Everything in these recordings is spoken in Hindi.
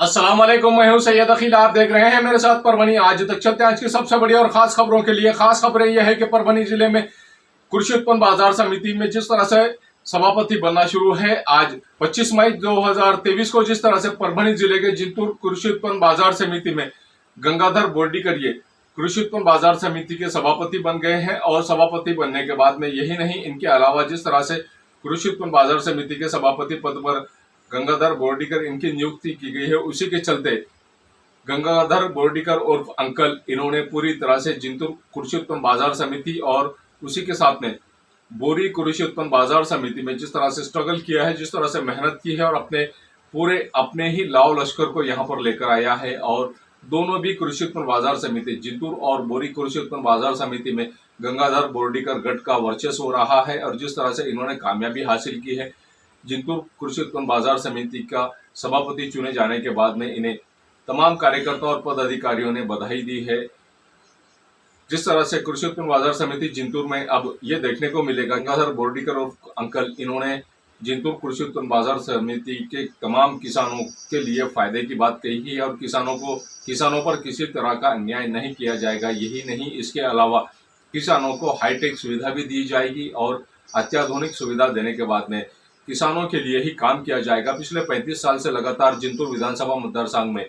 अस्सलाम वालेकुम, मैं हूं सैयद अकील। आप देख रहे हैं मेरे साथ परभनी आज तक। चलते हैं आज की सबसे बड़ी और खास खबरों के लिए। खास खबरें यह है कि परभनी जिले में कृषि उत्पन्न बाजार समिति में जिस तरह से सभापति बनना शुरू है, आज 25 मई 2023 को जिस तरह से परभनी जिले के जिंतूर कृषि उत्पन्न बाजार समिति में गंगाधर बोर्डीकर ये कृषि उत्पन्न बाजार समिति के सभापति बन गए हैं। और सभापति बनने के बाद में यही नहीं, इनके अलावा जिस तरह से कृषि उत्पन्न बाजार समिति के सभापति पद पर गंगाधर बोर्डीकर इनकी नियुक्ति की गई है, उसी के चलते गंगाधर बोर्डीकर उर्फ अंकल इन्होंने पूरी तरह से जिंतूर कृषि उत्पन्न बाजार समिति और उसी के साथ में बोरी कृषि उत्पन्न बाजार समिति में जिस तरह से स्ट्रगल किया है, जिस तरह से मेहनत की है और अपने ही लाव लश्कर को यहाँ पर लेकर आया है। और दोनों भी कृषि उत्पन्न बाजार समिति जिंतूर और बोरी कृषि उत्पन्न बाजार समिति में गंगाधर बोर्डीकर गट का वर्चस्व हो रहा है। और जिस तरह से इन्होंने कामयाबी हासिल की है, जिंतूर कृषि उत्पन्न बाजार समिति का सभापति चुने जाने के बाद में इन्हें तमाम कार्यकर्ता और पदाधिकारियों ने बधाई दी है। जिस तरह से कृषि उत्पन्न बाजार समिति जिंतूर में अब ये देखने को मिलेगा, गंगाधर बोर्डीकर और अंकल इन्होंने जिंतूर कृषि उत्पन्न बाजार समिति के तमाम किसानों के लिए फायदे की बात कही है और किसानों पर किसी तरह का अन्याय नहीं किया जाएगा। यही नहीं, इसके अलावा किसानों को हाईटेक सुविधा भी दी जाएगी और अत्याधुनिक सुविधा देने के बाद में किसानों के लिए ही काम किया जाएगा। पिछले 35 साल से लगातार जिंतूर विधानसभा मतदार संघ में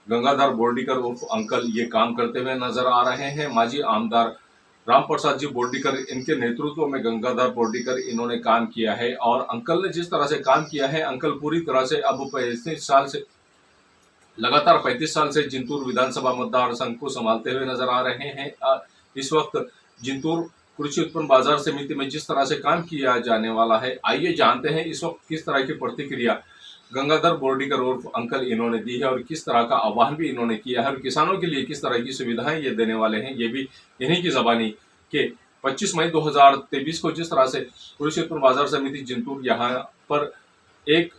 गंगाधर बोर्डीकर उर्फ अंकल ये काम करते हुए नजर आ रहे हैं। माजी आमदार राम प्रसाद जी बोर्डीकर इनके नेतृत्व में गंगाधर बोर्डीकर इन्होंने काम किया है। और अंकल ने जिस तरह से काम किया है, अंकल पूरी तरह से अब 35 साल से जिंतूर विधानसभा मतदार संघ को संभालते हुए नजर आ रहे हैं। इस वक्त जिंतूर कृषि उत्पन्न बाजार समिति में जिस तरह से काम किया जाने वाला है, आइए जानते हैं इस वक्त किस तरह की प्रतिक्रिया गंगाधर बोर्डीकर उर्फ अंकल इन्होंने दी है और किस तरह का आह्वान भी इन्होंने किया है और किसानों के लिए किस तरह की सुविधाएं ये देने वाले हैं। ये भी इन्हीं की जबानी के 25 मई 2023 को जिस तरह से कृषि उत्पन्न बाजार समिति जिंतूर यहाँ पर एक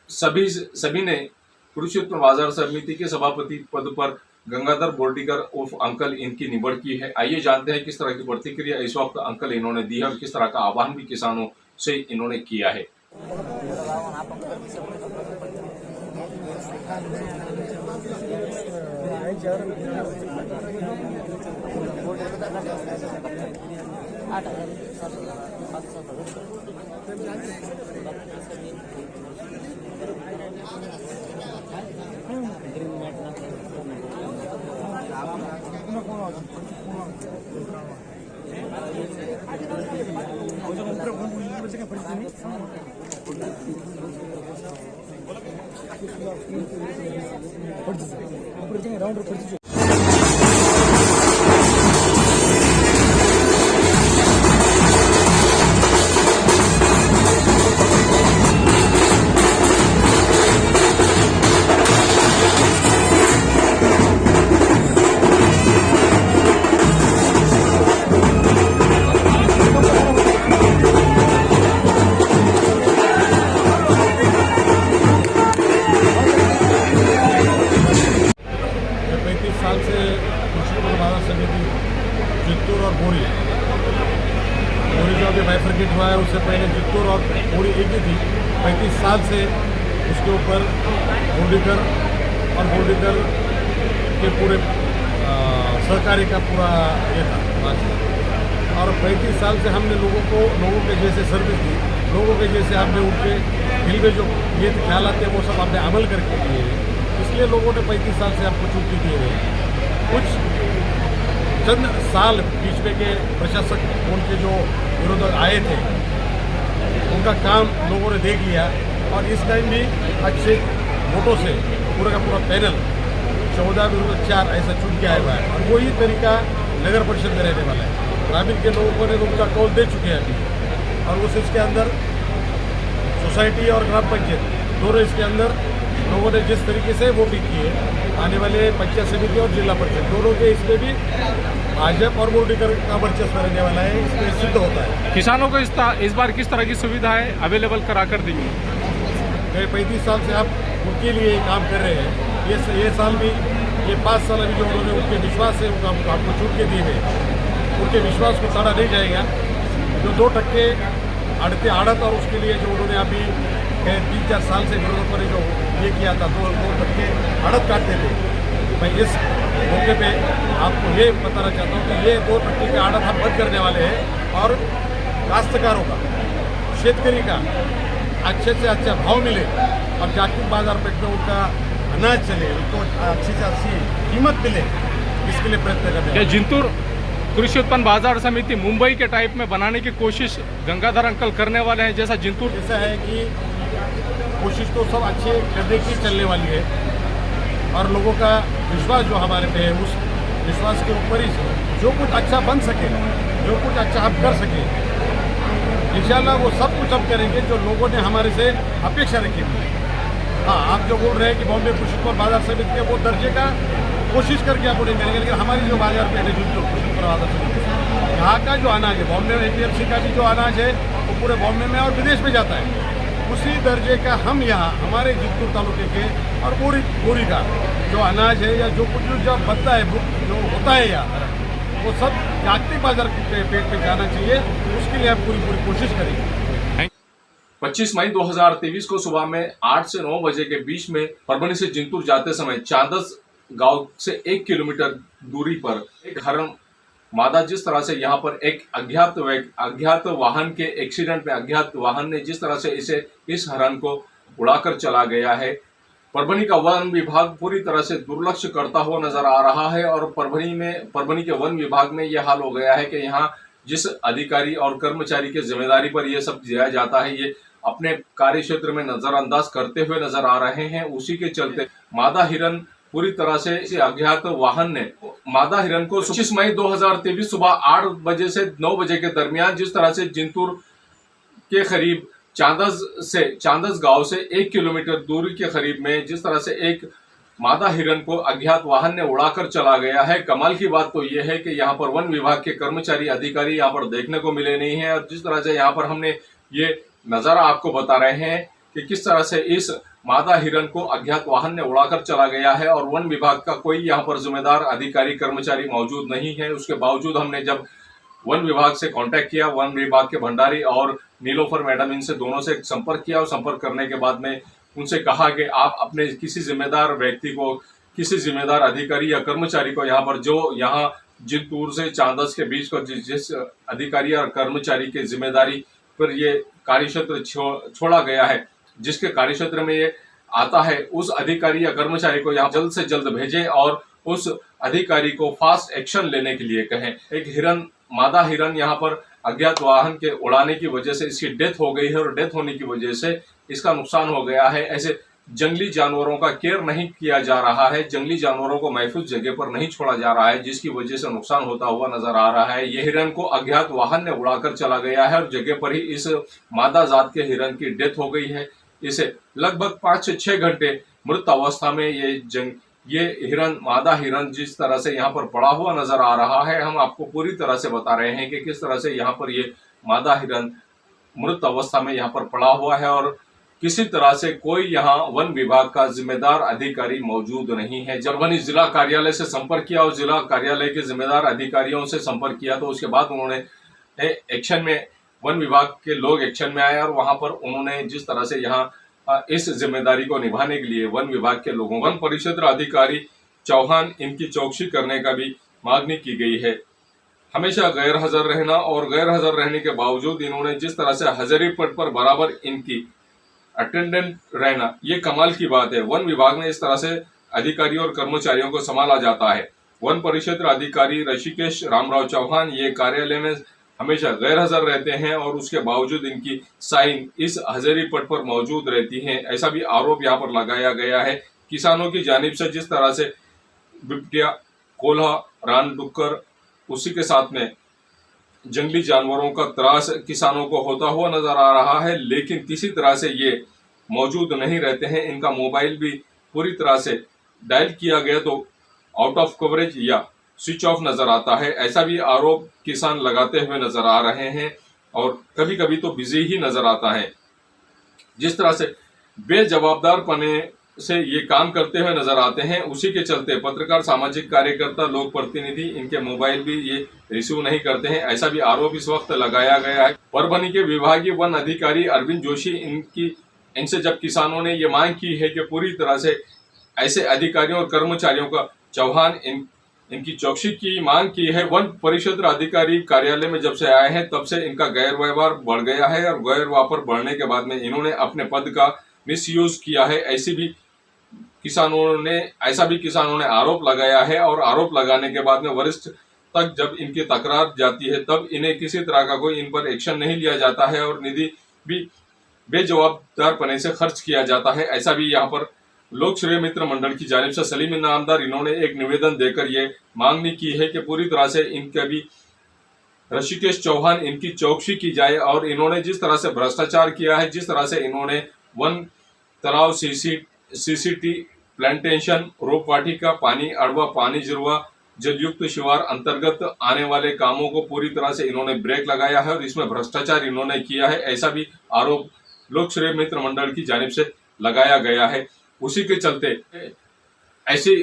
सभी ने कृषि उत्पन्न बाजार समिति के सभापति पद पर गंगाधर बोर्डीकर उर्फ अंकल इनकी निबड़ की है। आइए जानते हैं किस तरह की प्रतिक्रिया इस वक्त अंकल इन्होंने दी है और किस तरह का आह्वान भी किसानों से इन्होंने किया है। जिंतूर और बोरी जो अभी बाइफरकेट हुआ है, उससे पहले जिंतूर और बोरी एक ही थी। 35 साल से उसके ऊपर बोर्डीकर और बोर्डीकर के पूरे सहकारी का पूरा ये था। और 35 साल से हमने लोगों के जैसे सर्विस दी, लोगों के जैसे हमने उनके दिल में जो ये ख्याल आते हैं वो सब हमने अमल करके दिए हैं। इसलिए लोगों ने 35 साल से आपको छुट्टी दिए हैं। कुछ चंद साल बीच में के प्रशासक उनके जो विरोध आए थे, उनका काम लोगों ने देख लिया और इस टाइम भी अच्छे वोटों से पूरा का पूरा पैनल 14 विरुद्ध 4 ऐसा चुन के आया हुआ है। और वही तरीका नगर परिषद में रहने वाला है। ग्रामीण के लोगों ने उनका कॉल दे चुके हैं अभी, और उस इसके अंदर सोसाइटी और ग्राम पंचायत दोनों इसके अंदर लोगों ने जिस तरीके से वो भी किए, आने वाले पंचायत समिति और जिला परिषद दोनों के इसमें भी भाजपा और बोर्डीकर का वर्चस्व रहने वाला है। इसमें सिद्ध होता है। किसानों को इस बार किस तरह की सुविधाएं अवेलेबल करा कर देंगे? 35 साल से आप उनके लिए काम कर रहे हैं। ये साल भी, ये 5 साल अभी जो उन्होंने उनके विश्वास से आपको छूट के दिए हैं, उनके विश्वास को तोड़ा नहीं जाएगा। जो 2% आड़त और उसके लिए जो उन्होंने अभी कहीं 3-4 साल से विरोध पर जो ये किया था, दो तबके हड़प काटते थे। मैं इस मौके पे आपको ये बताना चाहता हूँ कि ये 2 तबके का हड़प हम बंद करने वाले हैं और काश्तकारों का, शेतकरी का अच्छे से अच्छा भाव मिले और जागतिक बाजार पे तो उनका अनाज चले, उनको अच्छी से अच्छी कीमत मिले, इसके लिए प्रयत्न करते क्या हैं। जिंतूर कृषि उत्पन्न बाजार समिति मुंबई के टाइप में बनाने की कोशिश गंगाधर अंकल करने वाले हैं, जैसा जिंतूर? ऐसा है कि कोशिश तो सब अच्छे करने की चलने वाली है और लोगों का विश्वास जो हमारे पे है, उस विश्वास के ऊपर ही जो कुछ अच्छा बन सके, जो कुछ अच्छा हम कर सके, इंशाल्लाह वो सब कुछ हम करेंगे जो लोगों ने हमारे से अपेक्षा रखी हुई है। हाँ, आप जो बोल रहे हैं कि बॉम्बे कृषि उत्पन्न बाजार समिति के वो दर्जे का कोशिश करके आप उन्हें मिलेंगे, लेकिन हमारी जो बाजार पेट है जो कृषि उत्पन्न बाजार समिति, यहाँ का जो अनाज है, बॉम्बे में APMC का भी जो अनाज है वो पूरे बॉम्बे में और विदेश में जाता है, उसी दर्जे का हम यहाँ हमारे जिंतूर तालुके के और बोरी का जो अनाज है या जो कुछ जो बनता है, जो होता है यहाँ, वो सब जागतिक बाजार के पेट पे जाना चाहिए। उसके लिए हम पूरी कोशिश करेंगे। 25 मई 2023 को सुबह में 8 से 9 बजे के बीच में परभनी से जिंतूर जाते समय चांदस गांव से 1 किलोमीटर दूरी पर एक हरण मादा जिस तरह से यहाँ पर एक अज्ञात वाहन के एक्सीडेंट में अज्ञात वाहन ने जिस तरह से इस हरण को उड़ाकर चला गया है, परभनी का वन विभाग पूरी तरह से दुर्लक्ष्य करता हुआ नजर आ रहा है। और परभनी के वन विभाग में यह हाल हो गया है कि यहाँ जिस अधिकारी और कर्मचारी के जिम्मेदारी पर यह सब दिया जाता है, ये अपने कार्य क्षेत्र में नजरअंदाज करते हुए नजर आ रहे हैं। उसी के चलते मादा हिरन पूरी तरह से इस अज्ञात वाहन ने मादा हिरन को 25 मई 2023 सुबह 8 बजे से 9 बजे के दरमियान जिस तरह से जिंतूर के करीब चांदस गांव से 1 किलोमीटर दूरी के करीब में जिस तरह से एक मादा हिरन को अज्ञात वाहन ने उड़ाकर चला गया है। कमाल की बात तो यह है कि यहाँ पर वन विभाग के कर्मचारी अधिकारी यहाँ पर देखने को मिले नहीं है। और जिस तरह से यहाँ पर हमने ये नजारा आपको बता रहे हैं कि किस तरह से इस मादा हिरन को अज्ञात वाहन ने उड़ाकर चला गया है और वन विभाग का कोई यहाँ पर जिम्मेदार अधिकारी कर्मचारी मौजूद नहीं है। उसके बावजूद हमने जब वन विभाग से कांटेक्ट किया, वन विभाग के भंडारी और नीलोफर मैडम, इनसे दोनों से संपर्क किया और संपर्क करने के बाद में उनसे कहा कि आप अपने किसी जिम्मेदार व्यक्ति को, किसी जिम्मेदार अधिकारी या कर्मचारी को यहाँ पर जो यहाँ जिंतूर से चांदस के बीच को जिस अधिकारी और कर्मचारी के जिम्मेदारी पर ये कार्यक्षेत्र छोड़ा गया है, जिसके कार्यक्षेत्र में ये आता है, उस अधिकारी या कर्मचारी को यहाँ जल्द से जल्द भेजें और उस अधिकारी को फास्ट एक्शन लेने के लिए कहें। एक हिरन, मादा हिरन यहाँ पर अज्ञात वाहन के उड़ाने की वजह से इसकी डेथ हो गई है और डेथ होने की वजह से इसका नुकसान हो गया है। ऐसे जंगली जानवरों का केयर नहीं किया जा रहा है, जंगली जानवरों को महफूज जगह पर नहीं छोड़ा जा रहा है, जिसकी वजह से नुकसान होता हुआ नजर आ रहा है। ये हिरन को अज्ञात वाहन ने उड़ाकर चला गया है और जगह पर ही इस मादा जात के हिरन की डेथ हो गई है। इसे लगभग 5 से 6 घंटे मृत अवस्था में ये हिरन, मादा हिरन जिस तरह से यहाँ पर पड़ा हुआ नजर आ रहा है, हम आपको पूरी तरह से बता रहे हैं कि किस तरह से यहाँ पर ये मादा हिरन मृत अवस्था में यहाँ पर पड़ा हुआ है और किसी तरह से कोई यहाँ वन विभाग का जिम्मेदार अधिकारी मौजूद नहीं है। परभनी जिला कार्यालय से संपर्क किया और जिला कार्यालय के जिम्मेदार अधिकारियों से संपर्क किया तो उसके बाद उन्होंने एक्शन में, वन विभाग के लोग एक्शन में आए और वहां पर उन्होंने जिस तरह से यहाँ इस जिम्मेदारी को निभाने के लिए वन विभाग के लोगों, वन परिक्षेत्र अधिकारी चौहान, इनकी चौकसी करने का भी मांगनी की गई है। हमेशा गैर हाजिर रहना और गैर हाजिर रहने के बावजूद इन्होंने जिस तरह से हाजिरी पट पर बराबर इनकी अटेंडेंट रहना, ये कमाल की बात है। वन विभाग में इस तरह से अधिकारियों और कर्मचारियों को संभाला जाता है। वन परिक्षेत्र अधिकारी ऋषिकेश रामराव चौहान ये कार्यालय में हमेशा गैर हाजिर रहते हैं और उसके बावजूद इनकी साइन इस हाजिरी पट पर मौजूद रहती है, ऐसा भी आरोप यहाँ पर लगाया गया है। किसानों की जानिब से जिस तरह से बिबटिया, कोल्हा, रान डुक्कर, उसी के साथ में जंगली जानवरों का त्रास किसानों को होता हुआ नजर आ रहा है, लेकिन किसी तरह से ये मौजूद नहीं रहते हैं। इनका मोबाइल भी पूरी तरह से डायल किया गया तो आउट ऑफ कवरेज या स्विच ऑफ नजर आता है, ऐसा भी आरोप किसान लगाते हुए नजर आ रहे हैं और कभी कभी तो बिजी ही नजर आता है। जिस तरह से बेजवाबदार पने से ये काम करते हुए नजर आते हैं, उसी के चलते पत्रकार, सामाजिक कार्यकर्ता, लोक प्रतिनिधि इनके मोबाइल भी ये रिसीव नहीं करते हैं, ऐसा भी आरोप इस वक्त लगाया गया है। परभनी के विभागीय वन अधिकारी अरविंद जोशी इनकी इनसे जब किसानों ने ये मांग की है कि पूरी तरह से ऐसे अधिकारियों और कर्मचारियों का चौहान इनकी चौकसी की मांग की है। वन परिषद अधिकारी कार्यालय में जब से आए हैं तब से इनका गैर व्यवहार बढ़ गया है और गैर व्यवहार बढ़ने के बाद में इन्होंने अपने पद का मिसयूज किया है। ऐसा भी किसानों ने आरोप लगाया है और आरोप लगाने के बाद में वरिष्ठ तक जब इनकी तकरार जाती है तब इन्हें किसी तरह का कोई इन पर एक्शन नहीं लिया जाता है और निधि भी बेजवाबदारपने से खर्च किया जाता है। ऐसा भी यहाँ पर लोक श्रेय मित्र मंडल की जानिब से सलीम इनामदार इन्होंने एक निवेदन देकर ये मांगनी की है कि पूरी तरह से इनके भी ऋषिकेश चौहान इनकी चौकसी की जाए और इन्होंने जिस तरह से भ्रष्टाचार किया है, जिस तरह से इन्होंने वन तालाब सीसीटी प्लांटेशन रोप वाटिका पानी अड़वा पानी जिरवा जलयुक्त शिवार अंतर्गत आने वाले कामों को पूरी तरह से इन्होंने ब्रेक लगाया है और इसमें भ्रष्टाचार इन्होंने किया है, ऐसा भी आरोप लोक श्रेय मित्र मंडल की जानिब से लगाया गया है। उसी के चलते ऐसे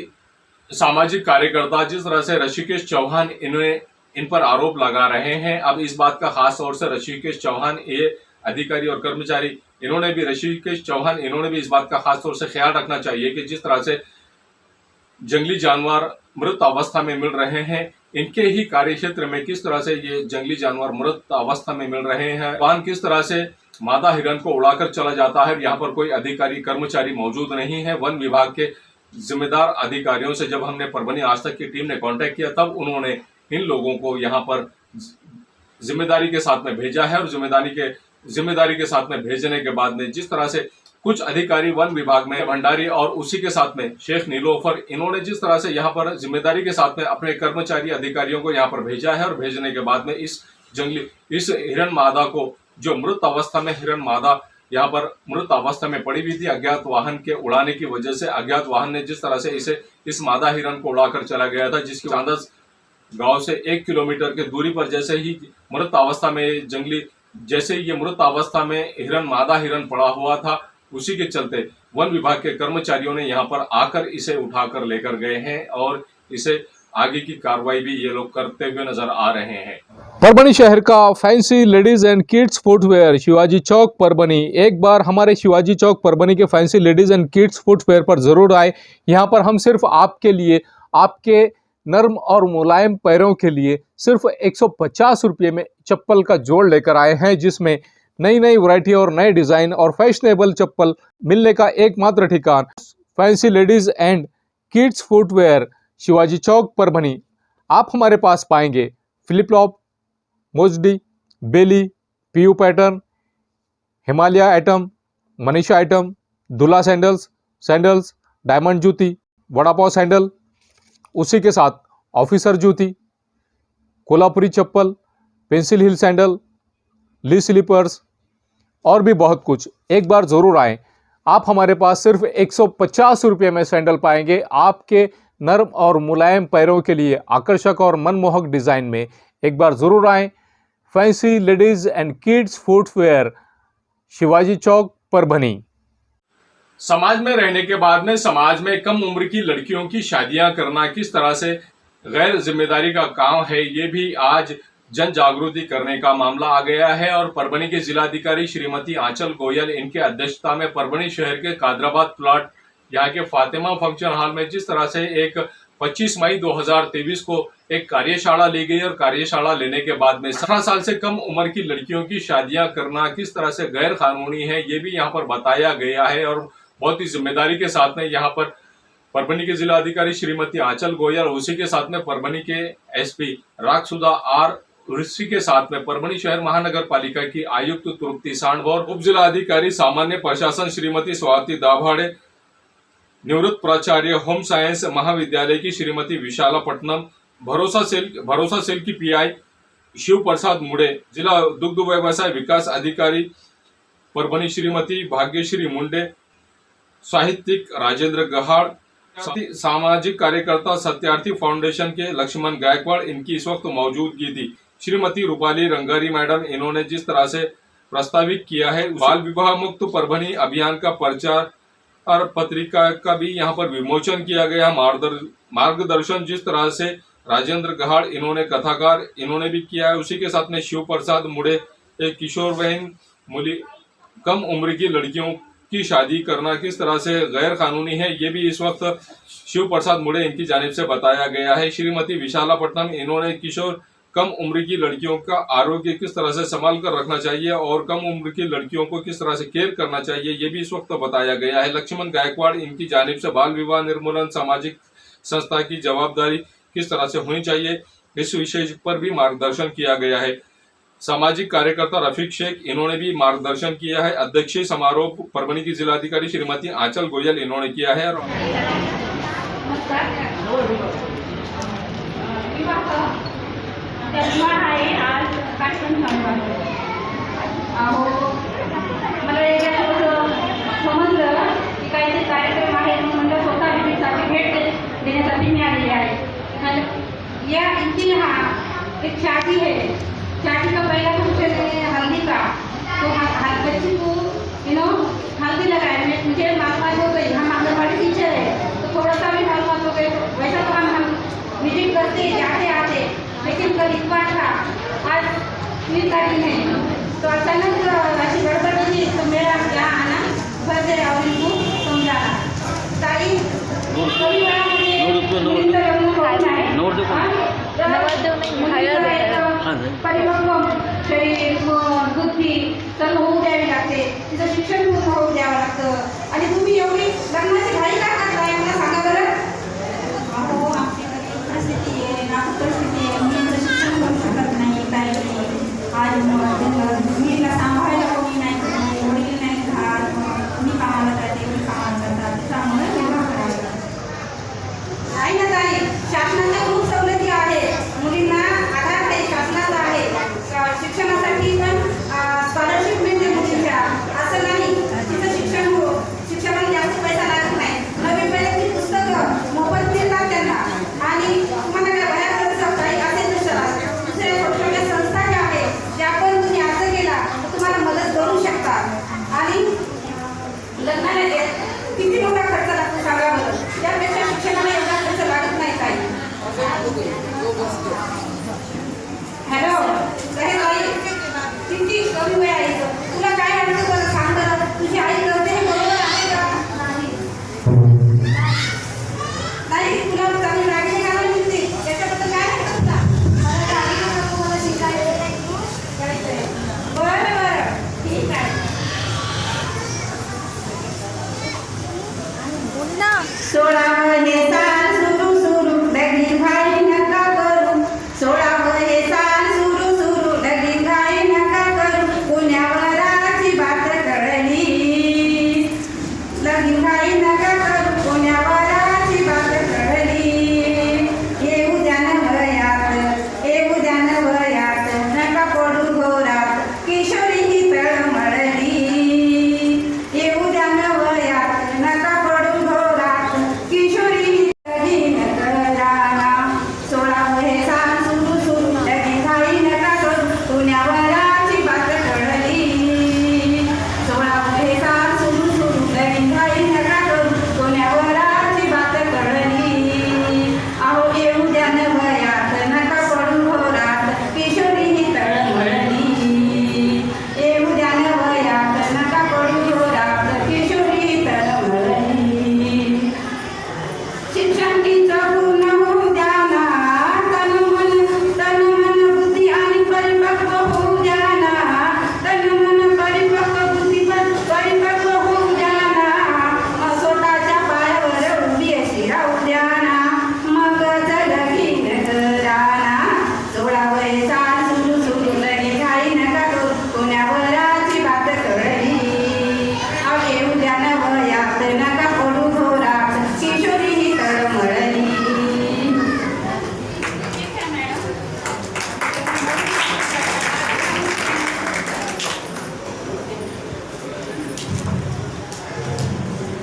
सामाजिक कार्यकर्ता जिस तरह से ऋषिकेश चौहान इन पर आरोप लगा रहे हैं, अब इस बात का खास तौर से ऋषिकेश चौहान ये अधिकारी और कर्मचारी इन्होंने भी इस बात का खास तौर से ख्याल रखना चाहिए कि जिस तरह से जंगली जानवर मृत अवस्था में मिल रहे हैं, इनके ही कार्य क्षेत्र में किस तरह से ये जंगली जानवर मृत अवस्था में मिल रहे हैं, वाहन किस तरह से मादा हिरन को उड़ाकर चला जाता है। यहाँ पर कोई अधिकारी कर्मचारी मौजूद नहीं है। वन विभाग के जिम्मेदार अधिकारियों से जब हमने परभनी आज तक की टीम ने कांटेक्ट किया तब उन्होंने इन लोगों को यहाँ पर जिम्मेदारी के साथ में भेजा है और जिम्मेदारी के साथ में भेजने के बाद में जिस तरह से कुछ अधिकारी वन विभाग में भंडारी और उसी के साथ में शेख नीलोफर इन्होंने जिस तरह से यहाँ पर जिम्मेदारी के साथ में अपने कर्मचारी अधिकारियों को यहाँ पर भेजा है और भेजने के बाद में इस हिरन मादा को जो मृत अवस्था में हिरन मादा यहाँ पर मृत अवस्था में पड़ी हुई थी, अज्ञात वाहन के उड़ाने की वजह से अज्ञात वाहन ने जिस तरह से इस मादा हिरन को उड़ाकर चला गया था, जिसकी चांदस गांव से 1 किलोमीटर की दूरी पर जैसे ही ये मृत अवस्था में मादा हिरन पड़ा हुआ था, उसी के चलते वन विभाग के कर्मचारियों ने यहाँ पर आकर इसे उठाकर लेकर गए हैं और इसे आगे की कार्रवाई भी ये लोग करते हुए नजर आ रहे हैं। परभनी शहर का fancy ladies and kids footwear Shivaji Chowk Parbhani. एक बार हमारे शिवाजी चौक परभनी के fancy ladies and kids footwear पर जरूर आए। यहाँ पर हम सिर्फ आपके लिए, आपके नर्म और मुलायम पैरों के लिए सिर्फ 150 रुपये में चप्पल का जोड़ लेकर आए हैं, जिसमें नई नई वैरायटी और नए डिजाइन और फैशनेबल चप्पल मिलने का एकमात्र ठिकान fancy ladies and kids footwear Shivaji Chowk Parbhani. आप हमारे पास पाएंगे फ्लिप फ्लॉप, मोजडी, belly, PU pattern, Himalaya item, Manisha item, दूल्हा सैंडल्स, डायमंड जूती, वड़ापाव सैंडल, उसी के साथ ऑफिसर जूती, कोल्हापुरी चप्पल, पेंसिल हिल सैंडल, ली स्लीपर्स और भी बहुत कुछ। एक बार ज़रूर आएँ। आप हमारे पास सिर्फ 150 रुपये में सैंडल पाएंगे आपके नर्म और मुलायम पैरों के लिए आकर्षक और मनमोहक डिज़ाइन में। एक बार ज़रूर आएँ। Fancy ladies and kids footwear Shivaji Chowk Parbhani. समाज में रहने के बाद में समाज में कम उम्र की लड़कियों की शादियां करना किस तरह से गैर जिम्मेदारी का काम है, ये भी आज जन जागृति करने का मामला आ गया है। और परभनी के जिलाधिकारी श्रीमती आंचल गोयल इनके अध्यक्षता में परभनी शहर के कादराबाद प्लाट यहाँ के फातिमा फंक्शन हॉल में जिस तरह से एक 25 मई 2023 को एक कार्यशाला ली गई और कार्यशाला लेने के बाद में 17 साल से कम उम्र की लड़कियों की शादियां करना किस तरह से गैर कानूनी है, ये भी यहाँ पर बताया गया है। और बहुत ही जिम्मेदारी के साथ में यहाँ पर परभनी के जिलाधिकारी श्रीमती आंचल गोयल, उसी के साथ में परभनी के एसपी रागसुधा आर ऋषि के साथ में परभनी शहर महानगर पालिका की आयुक्त तृप्ति सांडव और उप जिलाधिकारी सामान्य प्रशासन श्रीमती स्वाति दाभाड़े, निवृत्त प्राचार्य होम साइंस महाविद्यालय की श्रीमती विशाला पटनम, भरोसा सेल की पीआई शिव प्रसाद मुड़े, जिला दुग्ध व्यवसाय विकास अधिकारी परभनी श्रीमती भाग्यश्री मुंडे, साहित्यिक राजेंद्र गहाड़, सामाजिक कार्यकर्ता सत्यार्थी फाउंडेशन के लक्ष्मण गायकवाड़ इनकी इस वक्त मौजूदगी थी। श्रीमती रूपाली रंगारी मैडम इन्होंने जिस तरह से प्रस्तावित किया है बाल विवाह मुक्त परभनी अभियान का प्रचार और पत्रिका का भी यहाँ पर विमोचन किया गया। मार्गदर्शन जिस तरह से राजेंद्र गहाड़ इन्होंने कथाकार इन्होंने भी किया है, उसी के साथ में शिव प्रसाद मुड़े एक किशोर बहन कम उम्र की लड़कियों की शादी करना किस तरह से गैर कानूनी है, ये भी इस वक्त शिव प्रसाद मुड़े इनकी जानिब से बताया गया है। श्रीमती विशालापट्टनम, इन्होंने किशोर कम उम्र की लड़कियों का आरोग्य किस तरह से संभाल कर रखना चाहिए और कम उम्र की लड़कियों को किस तरह से केयर करना चाहिए, ये भी इस वक्त बताया गया है। लक्ष्मण गायकवाड़, इनकी जानिब से बाल विवाह निर्मूलन सामाजिक संस्था की जवाबदारी किस तरह से होनी चाहिए, इस विषय पर भी मार्गदर्शन किया गया है। सामाजिक कार्यकर्ता रफीक शेख, इन्होंने भी मार्गदर्शन किया है। अध्यक्षीय समारोह परभणी की जिलाधिकारी श्रीमती आंचल गोयल इन्होंने किया है। आहे आज कार्यक्रम चालू आहे. अहो मला याच्यात समजलं की काहीतरी कार्यक्रम आहे म्हणून स्वतः भेटीसाठी भेट देण्यासाठी मी आलेली आहे. या इनकी यहाँ एक शादी है. शादी का पहला फंक्शन है हल्दी का. तो बच्ची को हल्दी लगाए. मुझे मालूमात हो गई, हम आंगनबाड़ी टीचर है तो थोड़ा सा भी मालूमात हो गई. वैसा तो हम विजिट करते जाते आते, लेकिन कल इतवार था, आज 3 तारीख है तो अचानक ऐसी गड़बड़ हुई तो मेरा यहाँ आना फर्ज है और इनको समझाना. ताई कभी बड़ा परिपक्व शरीर बुद्धी सर्व होऊ द्यावी लागते. तिचं शिक्षण पूर्ण होऊ द्यावं लागतं. आणि तुम्ही एवढी लग्नाची घाई का करताय मला सांगा बरं. अहो आमची परिस्थिती आहे, नाजूक परिस्थिती आहे. मी शिक्षण करू शकत नाही, काही नाही. आज मुलीला सांभाळायला कोणी नाही, वडील नाही घरात. मी कामाला जाते, मी कामाला जातात, त्याच्यामुळे विवाह करायला नाही ना ताई. शासनाच्या खूप सवलती आहेत, मुलींना आधार आहे शासनाचा आहे. शिक्षणासाठी पण स्कॉलरशिप मिळते मुलींच्या, असं नाही. तिचं शिक्षण हो, शिक्षणाला जास्त पैसा लागत नाही. नवीन वैयक्तिक पुस्तकं मोफत मिळतात त्यांना. आणि तुम्हाला काय बाहेर काही असेल तर दुसऱ्या छोट्या संस्था ज्या आहेत त्या पण तुम्ही अर्ज केला तर तुम्हाला मदत करू शकतात. आणि लग्नाला किती मोठा खर्च लागतो सांगा बरं. त्यापेक्षा शिक्षणाला एवढा खर्च लागत नाही काही. हॅलो काय ताई, किती कमी वेळ आहे तुला काय वाटतं बरं सांग बरं. तुझी आई करते हे बरोबर आहे का नाही. तुला चांगली राखी घालायला मिळते त्याच्याबद्दल काय वाटतं का. मला राखी तुम्हाला शिकायचं करायचंय. बरं बरं ठीक आहे. सोळावे साल सुरू सुरू लगीन घाई नका करू. सोळावे साल सुरू सुरू लगीन घाई नका करू. पुण्यावराची बात कळली. लगीन घाई नका करू, पुण्यावराची बात कळली. येऊ द्या न वयात, येऊ द्या न वयात, नका पडू घोरात, किशोरी ही तळमळली. येऊ द्या न वयात, नका पडू घोरात, किशोरी ही लगीन कराना. सोळावे साल सुरू सुरू लगीन घाई नका करू, पुण्यावराची बात कळली. सोळावे साल सुरू सुरू लगीन घाई नका करू, पुण्यावराची बात कळली. अहो येऊ द्या न वयात, नका पडू घोरात, किशोरी ही तळमळली. येऊ द्या न वयात, नका पडू घोरात, किशोरी ही तळमळली. शिक्षण तिचं पूर्ण होऊ द्या ना. तन मन बुद्धी आणि परिपक्व होऊ द्या ना. तन मन परिपक्व बुद्धी परिपक्व होऊ द्या ना. मग स्वतःच्या पायावर उभी अशी राहू द्या ना. मग लगीन करा ना. सोळावे साल सुरू सुरू लगीन घाई नका करू, पुण्यावराची बात कळली. अहो येऊ द्या न वयात, नका पडू घोरात, किशोरी ही तळमळली.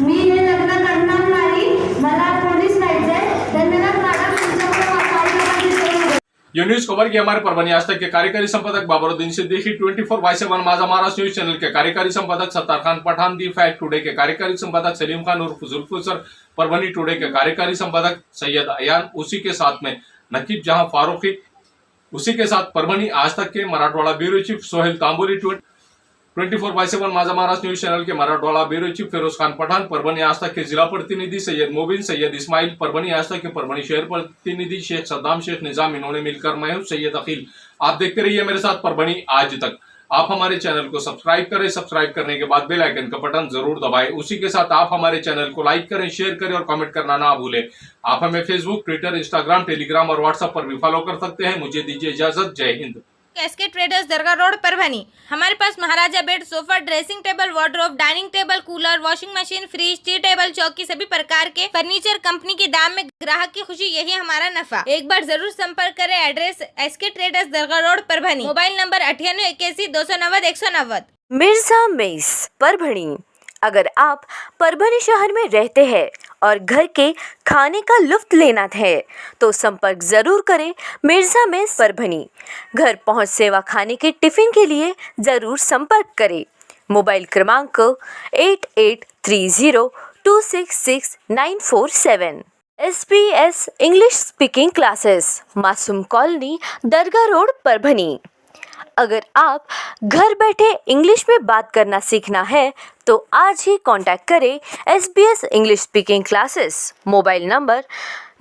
मी हे लग्न करणार नाही. मला पोलीस व्हायचंय. धन्यवाद मॅडम, तुमच्याकडे ये न्यूज कवर की हमारे परभनी आज तक के कार्यकारी संपादक बाबरुद्दीन सिद्दीकी, 24/7 माझा महाराष्ट्र न्यूज चैनल के कार्यकारी संपादक Sattar Khan Pathan, the fact today के कार्यकारी संपादक सलीम खान उर्फ जुल्फू सर, परभनी टुडे के कार्यकारी संपादक सैयद अयान, उसी के साथ में नकीब जहां फारूकी, उसी के साथ परभनी आज तक के मराठवाड़ा ब्यूरो चीफ सोहेल तांबोली, 24/7 माझा महाराष्ट्र न्यूज चैनल के मराठवाड़ा ब्यूरो चीफ फिरोज खान पठान, परभणी आज तक के जिला प्रतिनिधि सैयद मोबिन, सैयद इस्माइल, परभणी आज तक के परभणी शहर प्रतिनिधि शेख सद्दाम, शेख निजाम, इन्होंने मिलकर मैं हूं सैयद अकील। आप देखते रहिए मेरे साथ परभणी आज तक। आप हमारे चैनल को सब्सक्राइब करें, सब्सक्राइब करने के बाद बेल आइकन का बटन जरूर दबाएं। उसी के साथ आप हमारे चैनल को लाइक करें, शेयर करें और कमेंट करना ना भूलें। आप हमें फेसबुक, ट्विटर, इंस्टाग्राम, टेलीग्राम और व्हाट्सएप पर भी फॉलो कर सकते हैं। मुझे दीजिए इजाजत। जय Hind. SK traders Dargah road Parbhani. हमारे पास महाराजा bed, sofa, dressing table, wardrobe, dining table, cooler, washing machine, fridge, tea table, चौकी सभी प्रकार के फर्नीचर कंपनी के दाम में ग्राहक की खुशी, यही हमारा नफा। एक बार जरूर संपर्क करें। Address SK traders Dargah road Parbhani. Mobile number 9881 290 190। Mirza mess Parbhani. अगर आप परभणी शहर में रहते हैं और घर के खाने का लुत्फ लेना है तो संपर्क जरूर करें मिर्जा मेस परभणी। घर पहुंच सेवा खाने के टिफिन के लिए जरूर संपर्क करें। मोबाइल क्रमांक 8830266947। SBS इंग्लिश स्पीकिंग क्लासेस, मासूम कॉलोनी, दरगाह रोड परभणी। अगर आप घर बैठे इंग्लिश में बात करना सीखना है तो आज ही कांटेक्ट करें SBS English speaking classes. Mobile number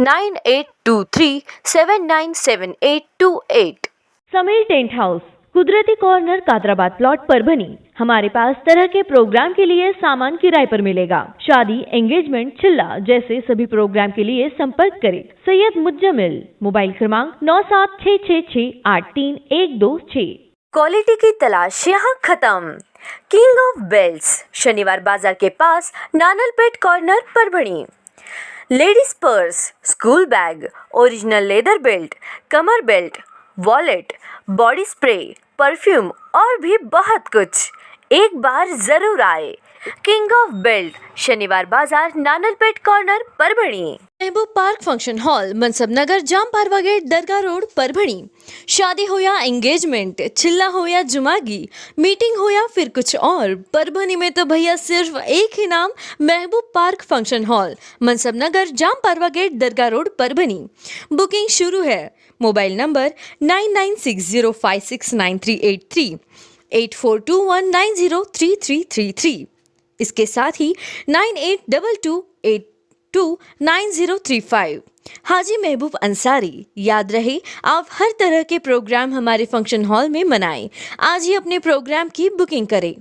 9823797828। Sameer tent house, कुदरती कॉर्नर, कादराबाद प्लॉट, परभणी। हमारे पास तरह के प्रोग्राम के लिए सामान किराए पर मिलेगा। शादी, एंगेजमेंट, चिल्ला जैसे सभी प्रोग्राम के लिए संपर्क करें सैयद मुज्जमिल। मोबाइल क्रमांक 9766683126। क्वालिटी की तलाश यहाँ खत्म। किंग ऑफ बेल्ट्स, शनिवार बाजार के पास, Nanalpet corner, Parbhani. Ladies purse, school bag, original leather belt, कमर belt, wallet, body spray, perfume और भी बहुत कुछ। एक बार जरूर आए। किंग ऑफ बेल्ट, शनिवार बाजार, नानलपेट कॉर्नर, परभणी। महबूब पार्क फंक्शन हॉल, मनसब नगर, जाम पारवा गेट, दरगाह रोड, परभणी। शादी हो या एंगेजमेंट, चिल्ला हो या जुमागी, मीटिंग हो या फिर कुछ और, परभणी में तो भैया सिर्फ एक ही नाम, महबूब पार्क फंक्शन हॉल, मनसब नगर, जाम पारवा गेट, दरगाह रोड, परभणी। बुकिंग शुरू है। Mobile number 9960569383, 8421903333। इसके साथ ही 9822829035। हाजी महबूब अंसारी। याद रहे, आप हर तरह के प्रोग्राम हमारे फंक्शन हॉल में मनाएं। आज ही अपने प्रोग्राम की बुकिंग करें।